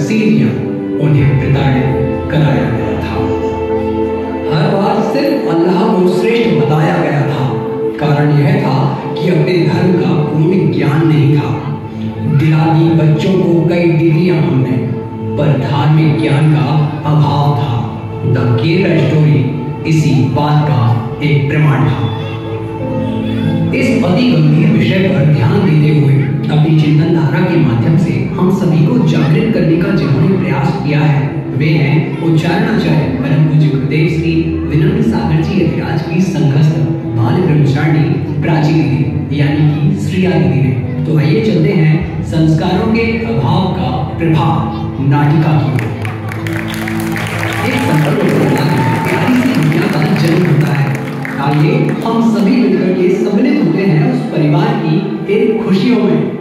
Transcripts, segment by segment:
तस्वीरियां उन्हें प्रताड़ित कराया गया था। हर बार सिर्फ अल्लाह को श्रेष्ठ बताया गया था। कारण यह था कि अपने धर्म का पूर्ण ज्ञान नहीं था। दिला दी बच्चों को कई डिग्रियां हमने, पर धार्मिक ज्ञान का अभाव था। द केरला स्टोरी इसी बात का एक प्रमाण था। इस अति गंभीर विषय पर ध्यान देते हुए अपनी चिंतन धारा के माध्यम से हम सभी को जागृत करने का जिन्होंने प्रयास किया है वे हैं उच्चारणाचार्य परम पूज्य गुरुदेव श्री विनम्र सागर जी अधिराज की संघस्थ बाल ब्रह्मचारिणी प्राची दीदी यानी कि श्रिया दीदी ने। तो आइए चलते हैं संस्कारों के अभाव का प्रभाव नाटिका की ओर। एक संकल्प प्यारी सी दुनिया का जन्म होता है। आइए हम सभी मिलकर के सम्मिलित होते हैं उस परिवार की इन खुशियों में।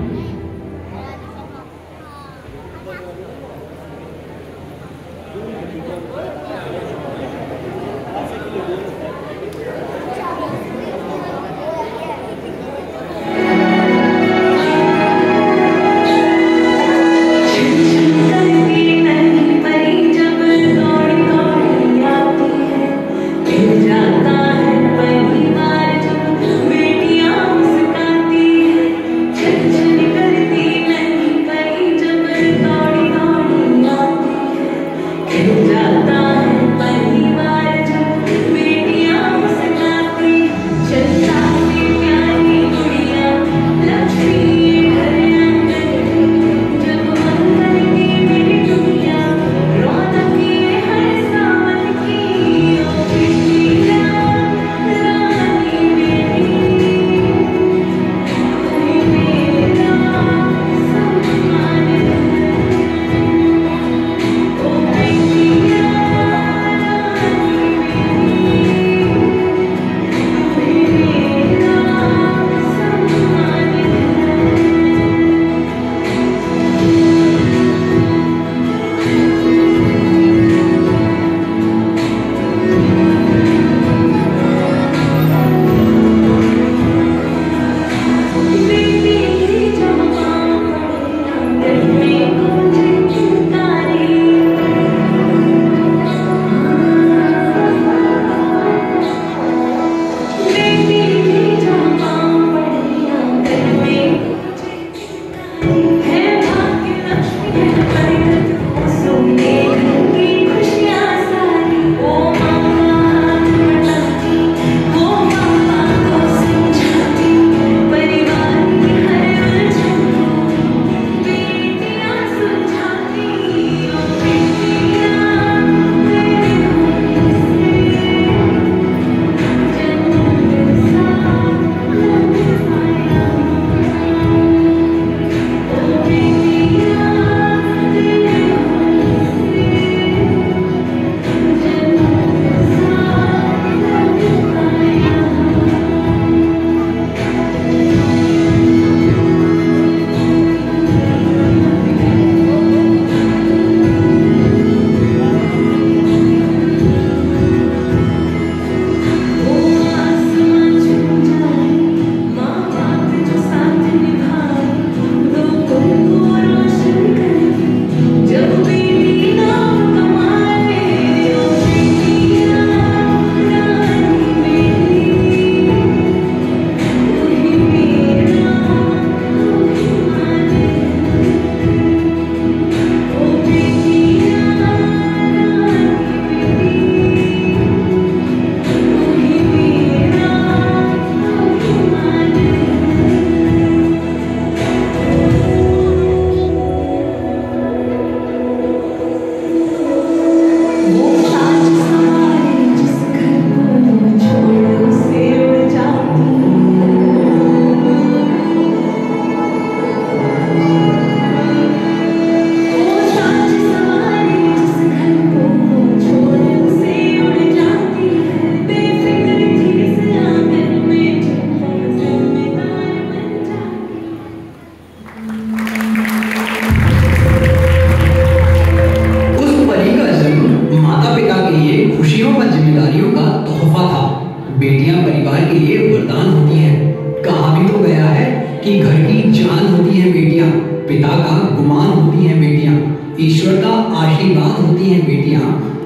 बेटियां परिवार के लिए वरदान होती हैं। कहा भी तो गया है कि घर की जान होती हैं बेटियां, पिता का गुमान होती हैं बेटियां। ईश्वर का आशीर्वाद होती हैं बेटियां,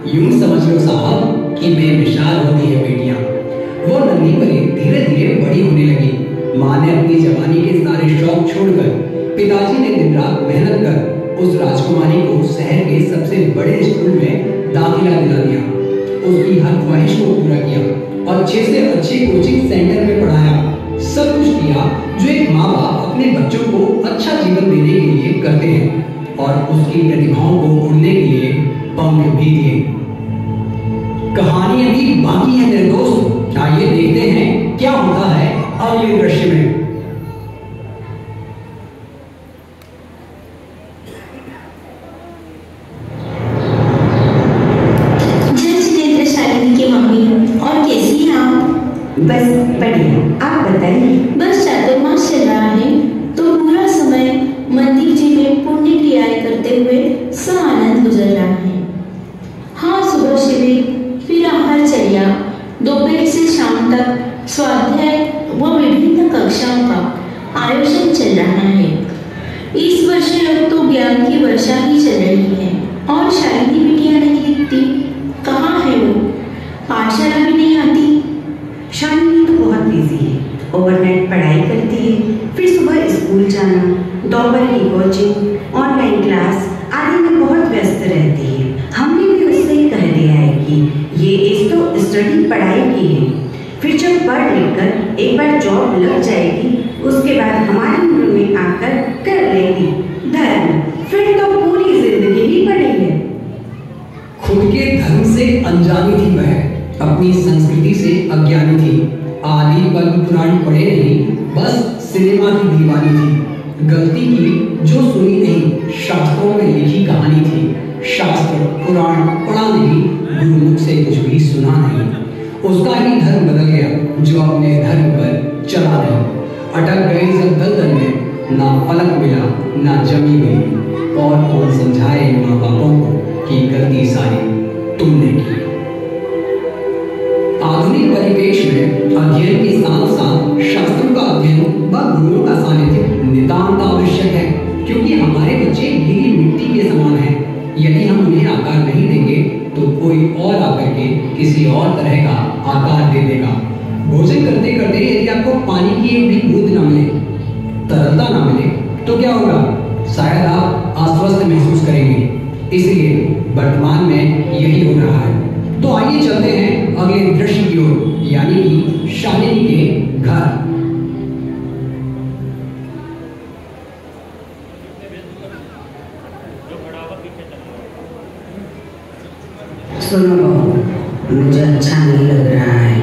यूं समझ लो साहब कि बेमिसाल होती है बेटियां। वो नन्ही परी धीरे धीरे बड़ी होने लगी। माँ ने अपनी जवानी के सारे शौक छोड़कर, पिताजी ने दिन रात मेहनत कर उस राजकुमारी को शहर के सबसे बड़े स्कूल में दाखिला दिला दिया। उसकी हर ख्वाहिश को पूरा किया, अच्छे से अच्छे कोचिंग सेंटर में पढ़ाया। सब कुछ किया जो एक माँ बाप अपने बच्चों को अच्छा जीवन देने के लिए करते हैं, और उसकी प्रतिभाओं को उड़ने के लिए पंख भी दिए। कहानी अभी बाकी है मेरे दोस्त, आइए देखते हैं क्या होता है अगले दृश्य में। बस बढ़िया, आप बताइए। बस चातुर्मास चल रहा है तो पूरा समय मंदिर जी में पुण्य क्रियाएं करते हुए आनंद गुजर रहा है। हाँ, सुबह शिविर, फिर आहारचर्या, दोपहर से शाम तक स्वाध्याय व विभिन्न कक्षाओं का आयोजन चल रहा है। इस वर्ष तो ज्ञान की वर्षा ही चल रही है और शालिनी बिटिया नहीं दिखती। कहाँ है वो? पाठशाला भी नहीं आती। शालिनी तो बहुत बिजी है, ओवरनाइट पढ़ाई करती है, फिर सुबह स्कूल जाना, दोपहर की कोचिंग, ऑनलाइन क्लास आदि में बहुत व्यस्त रहती है। हमने भी उससे ही कह दिया है कि ये इस तो स्टडी पढ़ाई की है, फिर जब पढ़ लिख कर एक बार जॉब लग जाएगी उसके बाद हमारी उम्र में आकर कर लेगी धर्म, फिर तो पूरी जिंदगी ही पढ़ी है। खुद के धर्म से अनजानी थी वह, अपनी संस्कृति से अज्ञानी थी। आदि पद्म पुराण पढ़े नहीं, बस सिनेमा की दीवानी थी। गलती की जो सुनी नहीं, शास्त्रों में लिखी कहानी थी। शास्त्र पुराण पढ़ा नहीं, गुरुमुख से कुछ भी सुना नहीं। उसका ही धर्म बदल गया जो अपने धर्म पर चला नहीं। अटक गए जब दलदल में, ना फलक मिला ना जमी गई। और कौन समझाए माँ बापों को कि गलती सारी तुमने की। आधुनिक परिवेश में अध्ययन के साथ साथ शास्त्रों का अध्ययन व गुरुओं का सानिध्य नितांत आवश्यक है, क्योंकि हमारे बच्चे गीली मिट्टी के समान हैं। यदि हम उन्हें आकार नहीं देंगे तो कोई और आकर के किसी और तरह का आकार दे देगा। भोजन करते करते यदि आपको पानी की एक भी बूंद न मिले, तरलता न मिले, तो क्या होगा? शायद आप अस्वस्थ महसूस करेंगे। इसलिए वर्तमान में यही हो रहा है। तो आइए चलते हैं अगले दृश्य की ओर, यानी कि शालिनी के घर। सुनो बहू, मुझे अच्छा नहीं लग रहा है।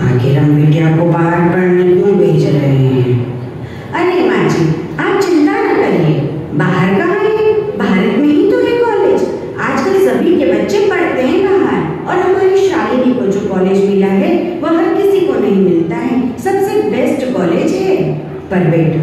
आखिर हम बिटिया को बाहर पढ़ने क्यों भेज रहे हैं? अरे माँ जी, आप चिंता न करिए। बाहर कहाँ है? भारत में ही तो है कॉलेज। आजकल सभी के बच्चे पढ़ते हैं बाहर, और हमारी शालिनी को जो कॉलेज मिला है वह हर किसी को नहीं मिलता है। सबसे बेस्ट कॉलेज है। पर बेटा,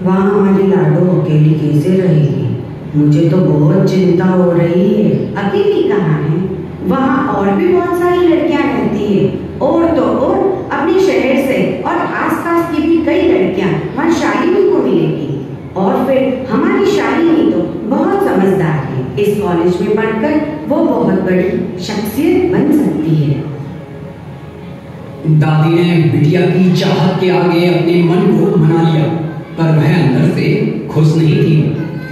वहाँ हमारी लाडो अकेली कैसे रहेगी? मुझे तो बहुत चिंता हो रही है। अकेली कहाँ है? वहाँ और भी बहुत सारी लड़कियाँ रहती है, और तो और अपने शहर से और आसपास की भी कई लड़कियाँ वहाँ शालिनी को मिलेगी। और फिर हमारी शालिनी तो बहुत समझदार है। इस कॉलेज में पढ़कर वो बहुत बड़ी शख्सियत बन सकती है। दादी ने बिटिया की चाहत के आगे अपने मन को मना लिया, पर वह अंदर से खुश नहीं थी।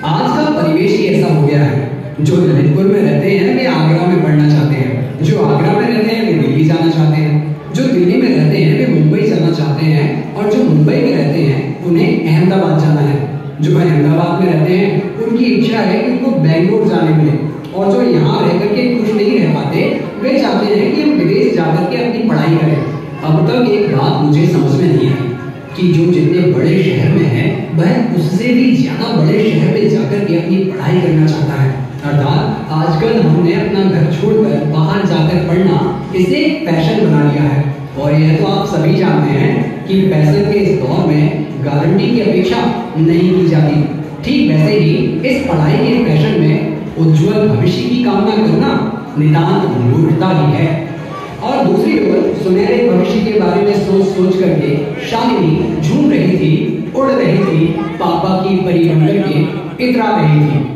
आज का परिवेश ही ऐसा हो गया है। जो ललितपुर में रहते हैं वे आगरा में पढ़ना चाहते हैं, जो आगरा में रहते हैं वे दिल्ली जाना चाहते हैं, जो दिल्ली में रहते हैं वे मुंबई जाना चाहते हैं, और जो मुंबई में रहते हैं उन्हें अहमदाबाद जाना है। जो अहमदाबाद में रहते हैं उनकी इच्छा है कि उनको बेंगलोर जाने मिले, और जो यहाँ रह करके खुश नहीं रह पाते वे चाहते हैं कि हम विदेश जाकर के अपनी पढ़ाई करें। अब तक एक बात मुझे समझ में नहीं आई कि जो जितने बड़े शहर में है वह उससे भी ज्यादा बड़े शहर में जाकर के अपनी पढ़ाई करना चाहता है। अर्थात आजकल हमने अपना घर छोड़कर बाहर जाकर पढ़ना इसे एक फैशन बना लिया है। और यह तो आप सभी जानते हैं कि फैशन के इस दौर में गारंटी की अपेक्षा नहीं की जाती। ठीक वैसे ही इस पढ़ाई के फैशन में उज्जवल भविष्य की कामना करना नितांत मूर्खता ही है। और दूसरी ओर सुनहरे भविष्य के बारे में सोच करके शालिनी झूम रही थी, उड़ रही थी, पापा की परिमंडल के इतरा रही थी।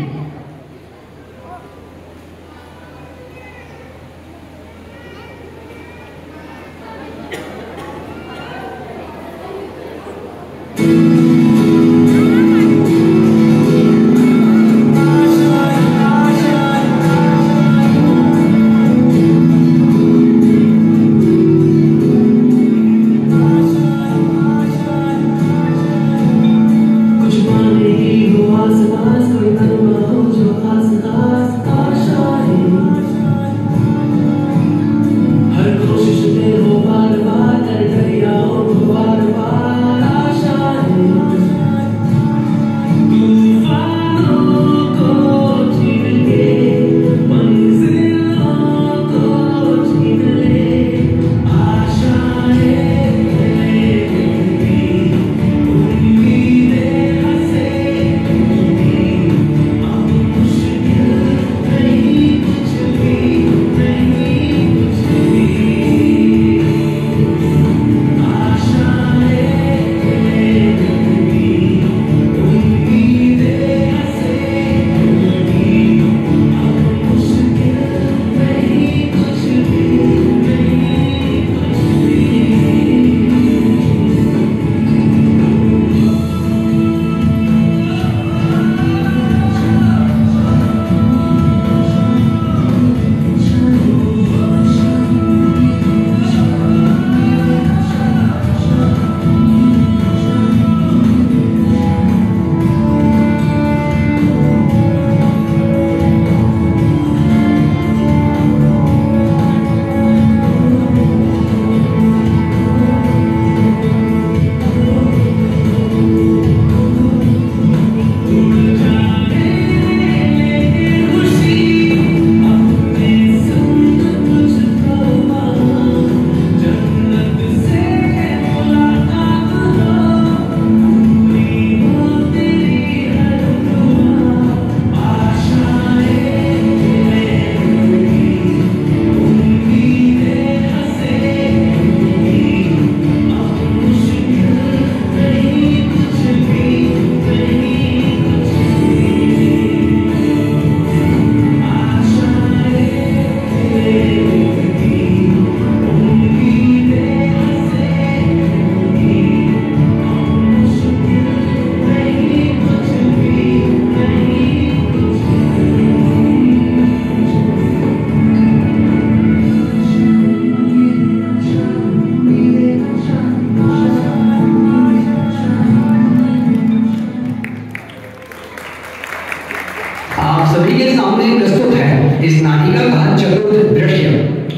सभी के सामने प्रस्तुत है इस नाटिका का चतुर्थ दृश्य।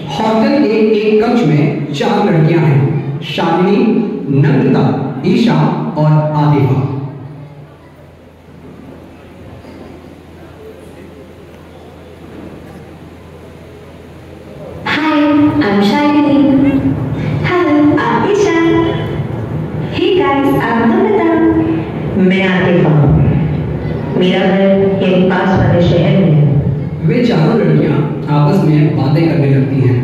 हॉस्टल के एक कक्ष में 4 लड़कियां हैं, शालिनी, नम्रता, ईशा और आदिफा। Hi, I'm Shalini. Hello, I'm Isha. Hey guys, I'm Namrata. मैं आतिफा हूँ। मेरा घर यहीं पास वाले शहर में है। वे चारों लड़कियां आपस में बातें करने लगती हैं।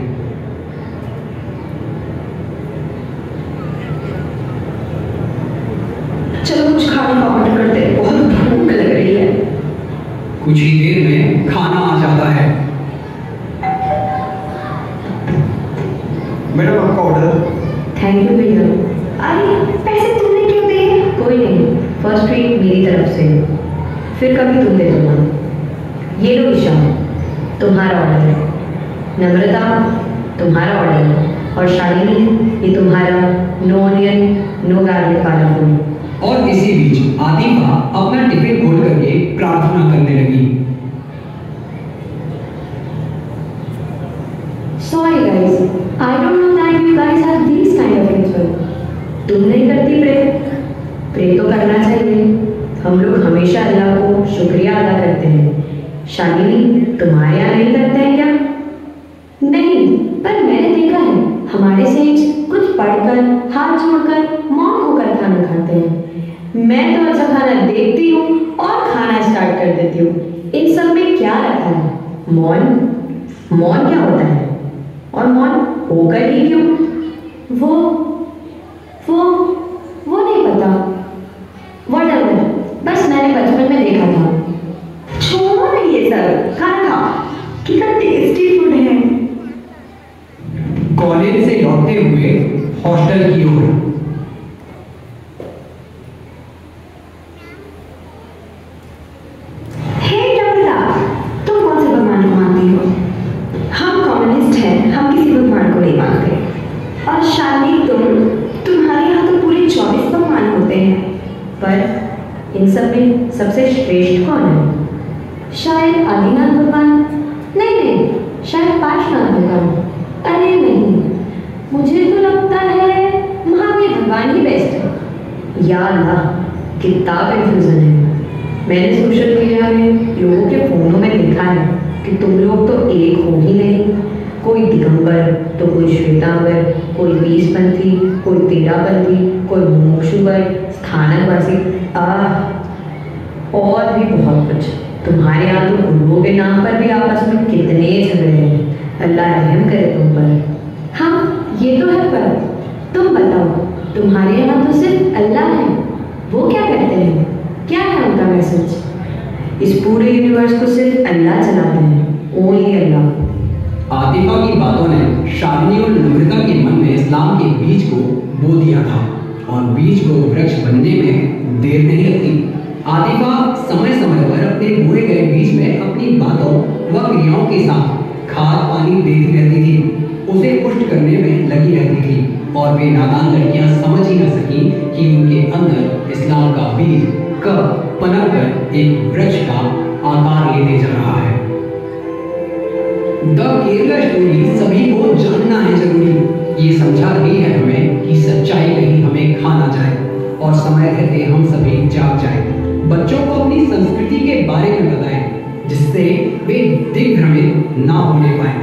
चलो कुछ खाने का ऑर्डर करते हैं, बहुत भूख लग रही है। कुछ ही देर में खाना आ जाता है। मैडम आपका ऑर्डर। थैंक यू भैया। अरे पैसे तुमने क्यों दिए? कोई नहीं, फर्स्ट ट्रीट मेरी तरफ से, फिर कभी तुम दे देना। ये लो ईशा, तुम्हारा ऑर्डर। नम्रता, तुम्हारा ऑर्डर। और शालिनी, ये तुम्हारा नो ऑनियन नो गार्लिक वाला फूड। और इसी बीच आतिफा अपना टिफिन खोल करके प्रार्थना करने लगी। Sorry guys, I don't know that you guys have these kind of ritual. तुम नहीं करती प्रे? प्रे तो करना चाहिए। हम लोग हमेशा अल्लाह को शुक्रिया अदा करते हैं। शालिनी, तुम्हारे यहाँ नहीं करते हैं क्या? नहीं, पर मैंने देखा है हमारे सेठ कुछ पढ़कर हाथ जोड़कर मौन होकर खाना खाते हैं। मैं तो अच्छा खाना देखती हूँ और खाना स्टार्ट कर देती हूँ। इन सब में क्या रखा है? मौन? मौन क्या होता है? और मौन होकर ही क्यों? वो नहीं पता। Whatever, बस मैंने बचपन में देखा था। छोड़ो नहीं ये सब, खाना खाओ, कितना टेस्टी फूड है। कॉलेज से लौटते हुए हॉस्टल की ओर। हे नम्रता, तुम कौन से भगवान को मानती हो? हम कम्युनिस्ट हैं, हम किसी भगवान को नहीं मानते। और शालिनी, तुम्हारे यहाँ तो पूरे 24 भगवान होते हैं। पर इन सब में सबसे श्रेष्ठ कौन है? शायद आदिनाथ भगवान। नहीं, शायद पार्श्वनाथ भगवान। अरे नहीं, मुझे तो लगता है महावीर भगवान ही बेस्ट है। या अल्लाह, कितना कंफ्यूजन है। मैंने सोशल मीडिया में लोगों के फोनों में देखा है कि तुम लोग तो एक हो ही नहीं। कोई दिगंबर तो कोई श्वेतांबर, कोई 20पंथी, कोई 13पंथी, कोई मोक्षुवर, स्थानकवासी, और भी बहुत कुछ। तुम्हारे यहाँ तो गुरुओं के नाम पर भी आपस में कितने झगड़े हैं। अल्लाह रहम करे तुम पर। हाँ, ये तो है, पर तुम बताओ, तुम्हारे यहाँ तो सिर्फ अल्लाह है, वो क्या करते हैं? क्या है उनका मैसेज? इस पूरे यूनिवर्स को सिर्फ अल्लाह चलाते हैं, ओनली अल्लाह। आतिफा की बातों ने शालिनी और नम्रता के मन में इस्लाम के बीज को बो दिया था और बीज को वृक्ष बनने में देर नहीं लगती। आतिफा समय समय पर अपने बोए गए बीज में अपनी बातों व क्रियाओं के साथ खाद पानी देती रहती थी, उसे पुष्ट करने में लगी रहती थी और वे नादान लड़कियां समझ ही न सकी कि उनके अंदर इस्लाम का बीज कब पनप कर एक वृक्ष का आकार लेने जा रहा है। द केरला स्टोरी सभी को जानना है जरूरी। ये समझा रही है हमें कि सच्चाई कहीं हमें खा ना जाए और समय रहते हम सभी जाग जाए। बच्चों को अपनी संस्कृति के बारे में बताएं जिससे वे दिग्भ्रमित ना होने पाए।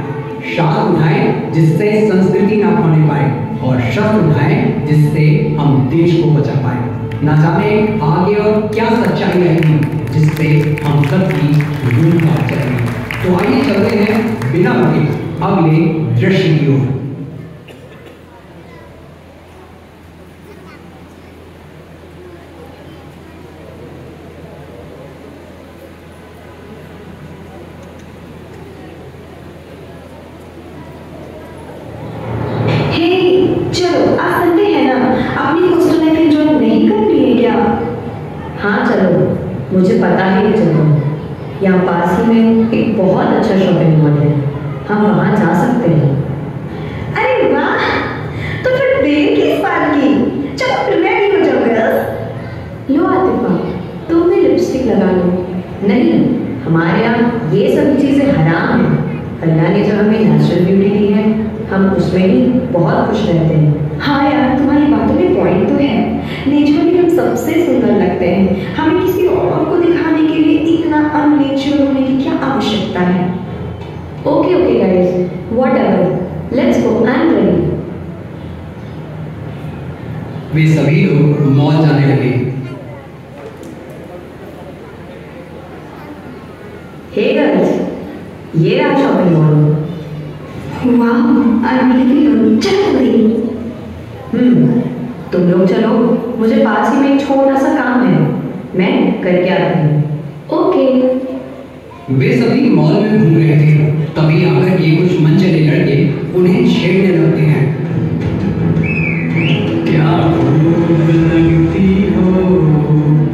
शाल उठाएं जिससे संस्कृति ना खोने पाए और शस्त्र उठाएं जिससे हम देश को बचा पाए। ना जाने आगे और क्या सच्चाई रहेगी जिससे हम सबकी रूह का चलेगी। तो आइए चलते हैं बिना रुके अगले दृश्य की ओर। चलो आज संडे है ना, अपनी हॉस्टल लाइफ एंजॉय नहीं कर रही है क्या? हाँ चलो, मुझे पता है चलो। यहाँ पास ही में एक बहुत अच्छा शॉपिंग मॉल है, हम वहाँ जा सकते हैं। अरे वाह, तो फिर देर किस बात की? चलो फिर रेडी हो जाओ गर्ल्स। लो आतिफा, तुम भी लिपस्टिक लगा लो। नहीं, हमारे यहाँ ये सभी चीज़ें हराम हैं। अल्लाह ने जो हमें नेचुरल ब्यूटी दी है, हम उसमें ही बहुत खुश रहते हैं। हाँ यार, तुम्हारी बातों में पॉइंट तो है। नेचुरली हम सबसे सुंदर लगते हैं। हमें किसी और को दिखाने के लिए इतना अननेचुरल होने की क्या आवश्यकता है? Okay okay guys, whatever, let's go, I am ready. वे सभी लोग मॉल जाने लगे। हे गर्ल्स, ये रहा शॉपिंग मॉल। वाह, चलो भाई। तुम लोग चलो, मुझे पास ही में एक छोटा सा काम है, मैं करके आती हूँ। ओके। वे सभी मॉल में घूम रहे थे, तभी आकर ये कुछ मनचले लड़के उन्हें छेड़ने लगते हैं। क्या खूब लगती हो,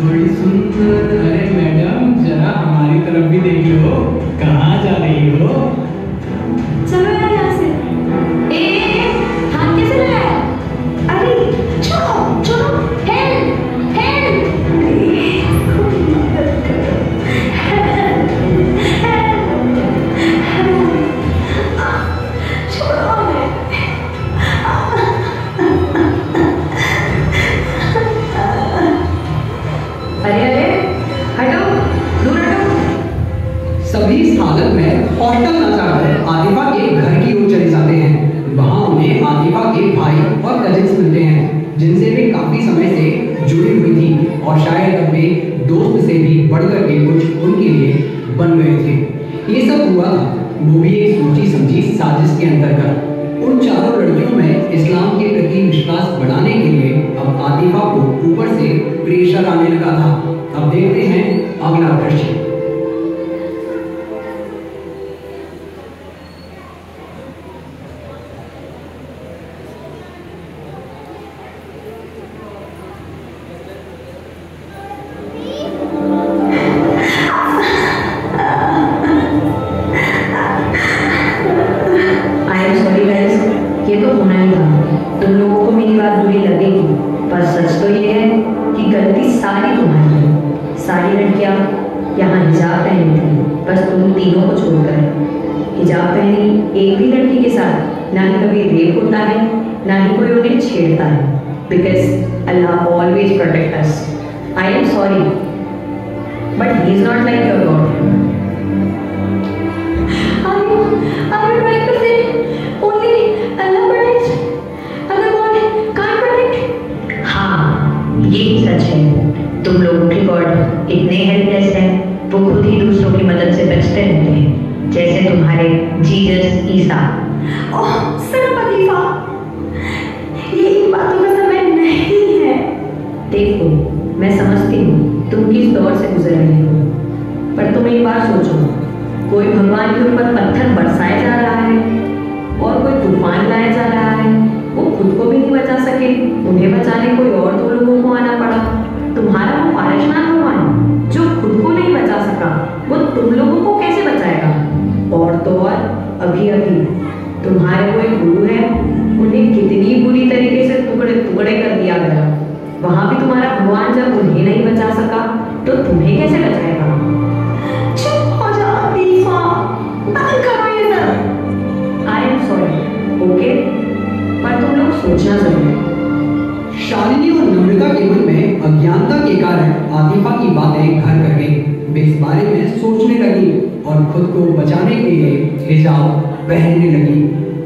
बड़ी सुंदर। अरे मैडम, जरा हमारी तरफ भी देख लो, कहाँ जा रही हो? चलो यार यहाँ से। हाथ कैसे लगाया? अरे चलो चलो, हेल्प हेल्प। अरे अरे, हटो, दूर हटो। सभी इस हालत में हॉस्टल न जाकर आतिफा के घर की ओर चले जाते हैं। वहाँ उन्हें आतिफा के भाई और कजिन्स मिलते हैं, जिनसे वे काफी समय से जुड़ी हुई थी और शायद अपने दोस्त से भी बढ़कर के कुछ उनके लिए बन गए थे। ये सब हुआ था वो भी एक सोची समझी साजिश के अंतर्गत। उन चारों लड़कियों में इस्लाम के प्रति विश्वास बढ़ाने के लिए अब आतिफा को ऊपर से प्रेशर आने लगा था। अब देखते हैं अगला दृश्य। ये तो होना ही था। तुम लोगों को मेरी बात बुरी लगेगी, पर सच तो ये है कि गलती सारी तुम्हारी है। सारी लड़कियां यहाँ हिजाब पहनी थी, बस तुम तीनों को छोड़कर। हिजाब पहनी एक भी लड़की के साथ ना ही कभी रेप होता है, ना ही कोई उन्हें छेड़ता है, because Allah always protect us. I am sorry, but he is not like your God. यही सच है। तुम लोगों के गॉड इतने हेल्पलेस हैं, वो खुद ही दूसरों की मदद से बचते रहते हैं, जैसे तुम्हारे जीसस ईसा। ओह सिर्फ अतीफा, ये इन बातों का समय नहीं है। देखो, मैं समझती हूँ तुम किस दौर से गुजर रही हो, पर तुम एक बार सोचो, कोई भगवान के ऊपर पत्थर बरसाया जा रहा है और कोई तूफान लाया जा रहा है, वो खुद को भी नहीं बचा सके, उन्हें बचाने कोई और दो लोगों को आना पड़ा। तुम्हारा वो पारशनाथ भगवान जो खुद को नहीं बचा सका, वो तुम लोगों को कैसे बचाएगा? और तो और अभी अभी तुम्हारे वो एक गुरु है, उन्हें कितनी बुरी तरीके से टुकड़े टुकड़े कर दिया गया। वहां भी तुम्हारा भगवान जब उन्हें नहीं बचा सका, तो तुम्हें कैसे बचाएगा? चुप हो जा अतीफा, बंद करो ये सब। आई एम सॉरी, ओके, पर तुम लोग सोचना जरूर। शालिनी और नम्रता के मन में अज्ञानता के कारण आतिफा की बातें घर कर गई। वे इस बारे में सोचने लगी और खुद को बचाने के लिए हिजाब पहनने लगी।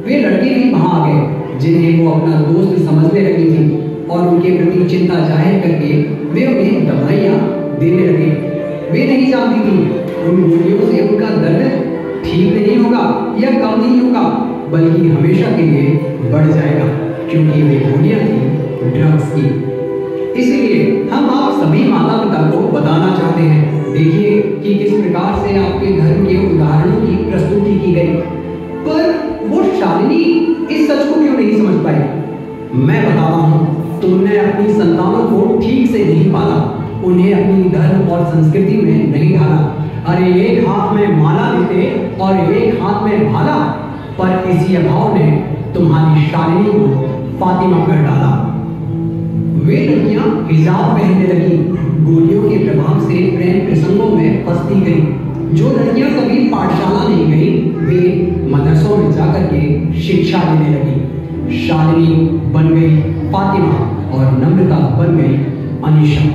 वे लड़के भी वहां आ गए, जिन्हें वो अपना दोस्त समझने लगी थी, और उनके प्रति चिंता जाहिर करके वे उन्हें दवाइयाँ देने लगे। वे नहीं जानती थी उन गोलियों से उनका दर्द ठीक नहीं होगा या कम नहीं होगा, बल्कि हमेशा के लिए बढ़ जाएगा, क्योंकि वे गोलियां थी ड्रग्स की। इसलिए हम आप सभी माता पिता को बताना चाहते हैं, देखिए कि किस प्रकार से आपके धर्म के उदाहरणों की प्रस्तुति की गई। पर वो शालिनी इस सच को क्यों नहीं समझ पाई? मैं बताता हूँ, तुमने अपनी संतानों को ठीक से नहीं पाला, उन्हें अपनी धर्म और संस्कृति में नहीं ढाला। अरे एक हाथ में माला देते और एक हाथ में भाला, पर इसी अभाव ने तुम्हारी शालिनी को फातिमा कर डाला। वे लड़कियां हिजाब पहनने लगी, गोलियों के प्रभाव से प्रेम प्रसंगों में फंसती गई। जो लड़कियां कभी पाठशाला नहीं गई वे मदरसों में जाकर के शिक्षा लेने लगी। शालिनी बन गई फातिमा और नम्रता बन गई अनीशा।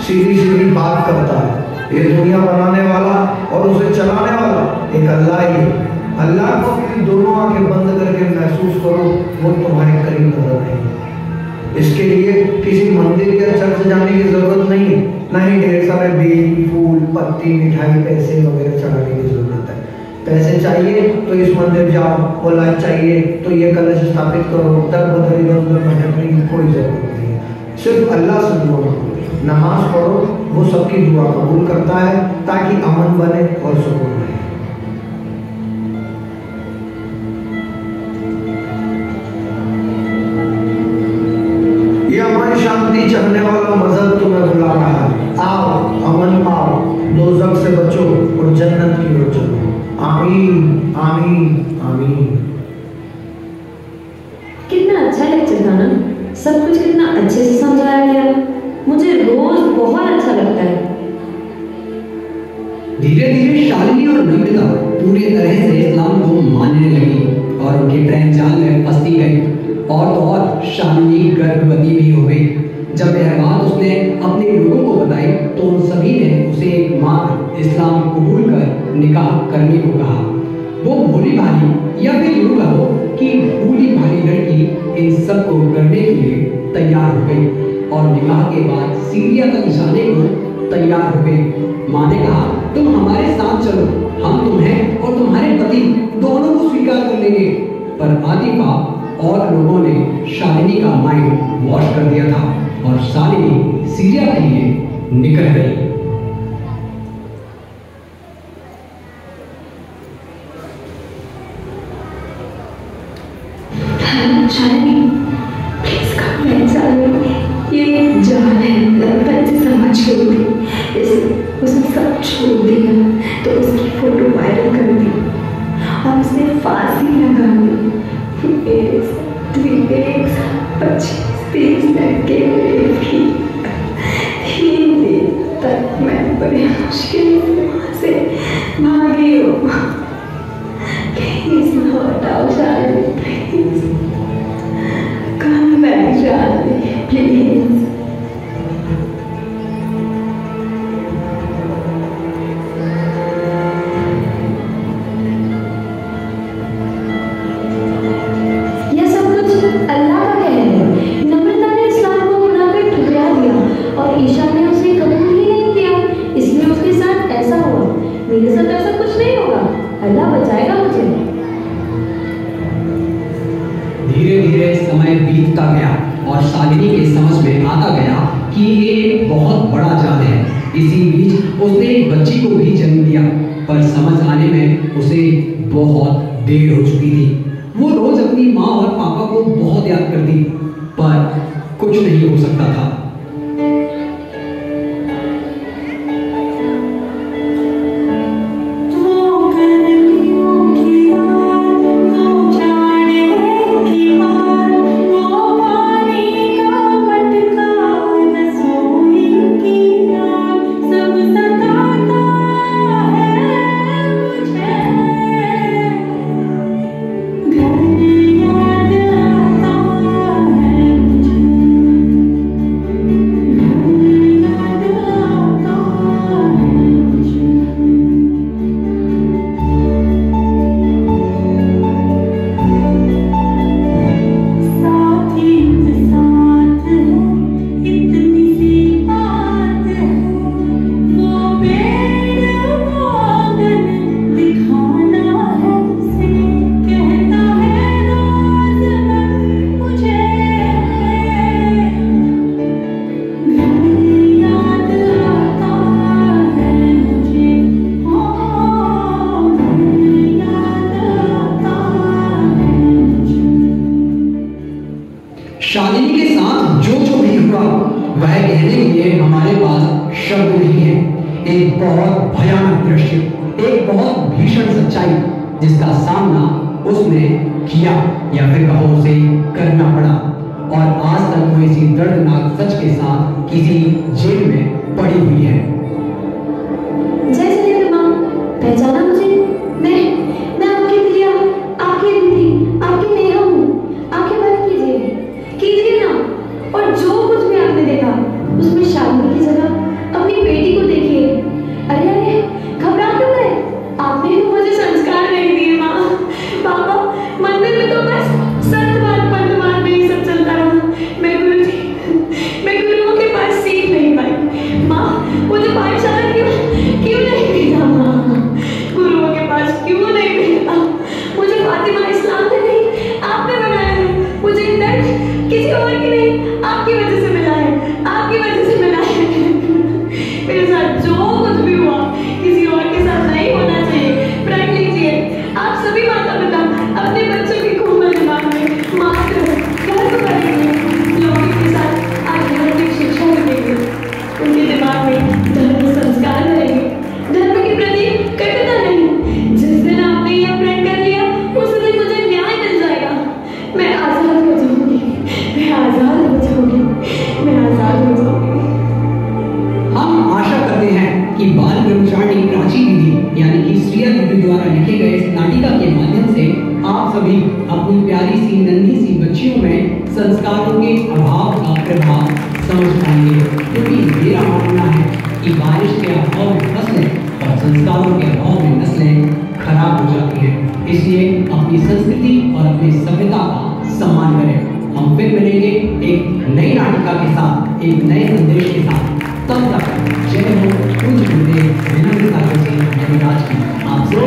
सीधी सीधी बात करता है। ये दुनिया बनाने वाला और उसे चलाने वाला एक अल्लाह ही है। अल्लाह को अपनी दोनों आंखें बंद करके महसूस करो, वो तुम्हारे करीब नजर नहीं। इसके लिए किसी मंदिर या चर्च जाने की जरूरत नहीं है, ना ही ढेर सारे बेल, फूल, पत्ती, मिठाई, पैसे वगैरह चढ़ाने की जरूरत है। पैसे चाहिए तो इस मंदिर जाओ, औलाद चाहिए तो ये कलश स्थापित करो, दर बदर इधर उधर भटकने की कोई जरूरत नहीं है। सिर्फ अल्लाह से दुआ मांगो, नमाज पढ़ो, वो सबकी दुआ कबूल करता है ताकि अमन बने और सुकून रहे। ये अमन शांति चाहने वाला मजहब तुम्हें बुला रहा है। आओ, अमन पाओ, दोज़ख से बचो और जन्नत की ओर चलो। आमीन आमीन आमीन। कितना अच्छा लेक्चर था ना, सब कुछ कितना अच्छे से समझाया गया। मुझे रोज बहुत अच्छा लगता है। धीरे धीरे शालिनी और नम्रता पूरी तरह से इस्लाम को मानने लगी और उनके प्रेम जाल में फंसती गई। और तो और शालिनी गर्भवती भी हो गई। जब यह बात उसने अपने लोगों को बताई तो उन सभी ने उसे एक मात्र इस्लाम कबूल कर निकाह करने को कहा। वो भोली भाली या फिर यूं कहो कि भोली भाली लड़की इन सब को करने के लिए तैयार हो गई और निकाह के बाद सीरिया तक जाने को तैयार हो गई। माँ ने कहा, तुम हमारे साथ चलो, हम तुम्हें और तुम्हारे पति दोनों को स्वीकार कर लेंगे। पर आतिफा और लोगों ने शालिनी का माइंड वॉश कर दिया था और शालिनी सीरिया के लिए निकल गई। शालिनी, प्लीज कम शालिनी, ये जान है, लगता से समाज छोड़ दी, उसने सब छोड़ दिया तो उसकी फोटो वायरल कर दी और उसने फांसी लगा दी। 25-30 लड़के मिले, तक मैं बड़े मुश्किल से भागी हूँ। प्लीज लौट आओ Shalini, please come back Shalini, please. Isha ने उसे कबूल ही नहीं किया, इसलिए उसके साथ ऐसा हुआ। मेरे साथ ऐसा कुछ नहीं होगा, अल्लाह बचाएगा मुझे। धीरे धीरे समय बीतता गया और शालिनी के समझ में आता गया कि ये एक बहुत बड़ा जाल है। इसी बीच उसने एक बच्ची को भी जन्म दिया, पर समझ आने में उसे बहुत देर हो चुकी थी। वो रोज अपनी माँ और पापा को बहुत याद करती, पर कुछ नहीं हो सकता था। शालिनी के साथ जो जो भी हुआ वह कहने के लिए हमारे पास शब्द नहीं है। एक बहुत भयानक दृश्य, एक बहुत भीषण सच्चाई जिसका सामना उसने किया या फिर कहो उसे करना पड़ा, और आज तक वो इसी दर्दनाक सच के साथ किसी जेल में पड़ी हुई है। जय श्री माँ, पहचाना मुझे? मैं आपकी प्रिया, आपकी दीदी, आपकी नेहा हूँ। आंखें बंद कीजिए ना, और जो कुछ भी आपने देखा उसमें शालिनी की जगह अपनी बेटी को देखिए। अरे अरे, घबरा क्यों गए? आपने तो मुझे संस्कार नहीं दिए माँ। पापा, मंदिर में तो बस सत्यवाद पंतवाद में ही सब चलता रहा। मैं गुरुओं के पास सीख नहीं पाई माँ। मुझे पाठशाला क्यों नहीं भेजा माँ? गुरुओं के पास क्यों नहीं भेजा? मुझे फातिमा इस्लाम ने नहीं, आपने बनाया है। मुझे दर्द किसी और की नहीं, आपकी वजह से मिला है, आपकी वजह से मिला है। मेरे साथ जो कुछ भी हुआ किसी और के साथ नहीं होना चाहिए। प्रण लीजिए, आप सभी माता पिता अपने बच्चों की कोमल दिमाग में मात्र गर्व करेंगे, लोगों के साथ आध्यात्मिक शिक्षा देंगे, उनके दिमाग में धर्म संस्कार रहेंगे, धर्म के प्रति कटुता नहीं। जिस दिन आपने यह प्रण कर लिया उस दिन मुझे न्याय मिल जाएगा। मैं आजाद हो जाऊंगी, मैं आजाद हो जाऊंगी, मैं आजाद हो जाऊंगी। हम आशा करते हैं कि बाल ब्रह्मचारिणी प्राची दीदी यानी कि श्रिया दीदी द्वारा लिखे गए इस नाटिका के माध्यम से आप सभी अपनी प्यारी सी नन्ही सी बच्चियों में संस्कारों के अभाव का प्रभाव समझ पाएंगे, क्योंकि मेरा मानना है कि बारिश के अभाव में फसलें और संस्कारों के अभाव में नस्लें खराब हो जाती हैं। इसलिए अपनी संस्कृति और अपनी सभ्यता का सम्मान करें। हम फिर मिलेंगे एक नई नाटिका के साथ, एक नए संदेश के साथ। तब तक जय हो, पूज्य गुरुदेव विनम्रता से हरिराज की आप सब